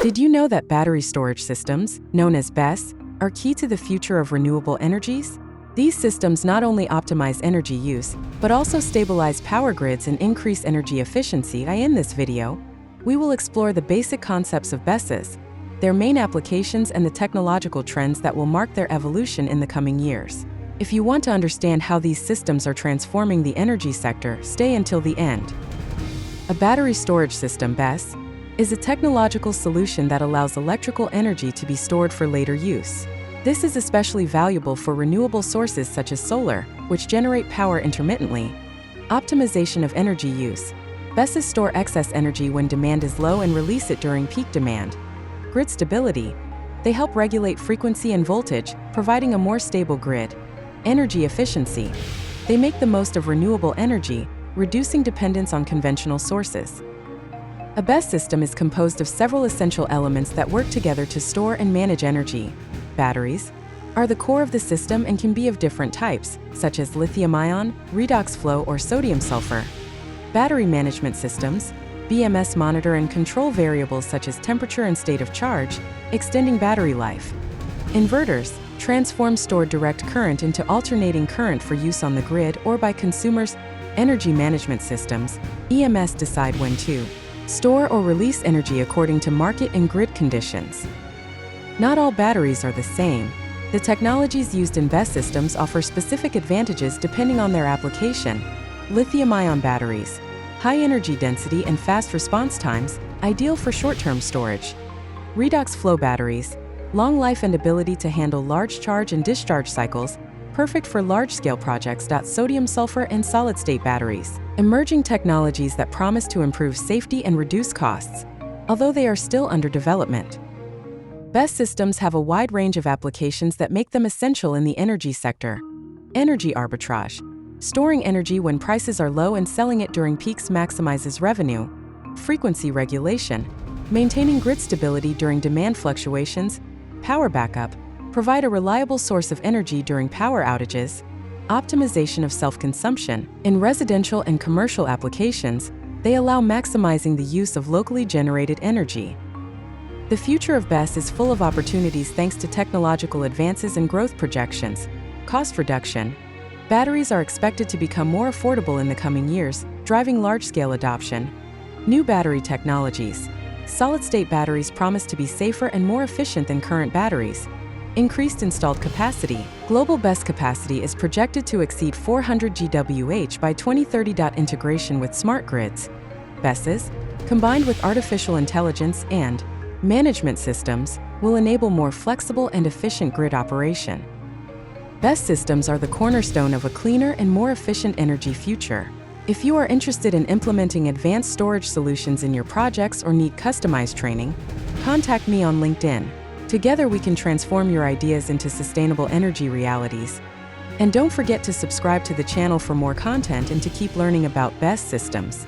Did you know that battery storage systems, known as BESS, are key to the future of renewable energies? These systems not only optimize energy use, but also stabilize power grids and increase energy efficiency. In this video, we will explore the basic concepts of BESSes, their main applications, and the technological trends that will mark their evolution in the coming years. If you want to understand how these systems are transforming the energy sector, stay until the end. A battery storage system, BESS, is a technological solution that allows electrical energy to be stored for later use. This is especially valuable for renewable sources such as solar, which generate power intermittently. Optimization of energy use. BESSes store excess energy when demand is low and release it during peak demand. Grid stability. They help regulate frequency and voltage, providing a more stable grid. Energy efficiency. They make the most of renewable energy, reducing dependence on conventional sources. A BESS system is composed of several essential elements that work together to store and manage energy. Batteries are the core of the system and can be of different types, such as lithium-ion, redox flow, or sodium-sulfur. Battery management systems, BMS, monitor and control variables such as temperature and state of charge, extending battery life. Inverters transform stored direct current into alternating current for use on the grid or by consumers. Energy management systems, EMS, decide when to store or release energy according to market and grid conditions. Not all batteries are the same. The technologies used in BESS systems offer specific advantages depending on their application. Lithium-ion batteries, high energy density and fast response times, ideal for short-term storage. Redox flow batteries, long life and ability to handle large charge and discharge cycles, perfect for large-scale projects. Sodium-sulfur and solid-state batteries, emerging technologies that promise to improve safety and reduce costs, although they are still under development. BESS systems have a wide range of applications that make them essential in the energy sector. Energy arbitrage. Storing energy when prices are low and selling it during peaks maximizes revenue. Frequency regulation. Maintaining grid stability during demand fluctuations. Power backup. Provide a reliable source of energy during power outages. Optimization of self-consumption. In residential and commercial applications, they allow maximizing the use of locally generated energy. The future of BESS is full of opportunities thanks to technological advances and growth projections. Cost reduction. Batteries are expected to become more affordable in the coming years, driving large-scale adoption. New battery technologies. Solid-state batteries promise to be safer and more efficient than current batteries. Increased installed capacity. Global BESS capacity is projected to exceed 400 GWh by 2030. Integration with smart grids. BESSes, combined with artificial intelligence and management systems, will enable more flexible and efficient grid operation. BESS systems are the cornerstone of a cleaner and more efficient energy future. If you are interested in implementing advanced storage solutions in your projects or need customized training, contact me on LinkedIn. Together we can transform your ideas into sustainable energy realities. And don't forget to subscribe to the channel for more content and to keep learning about BESS systems.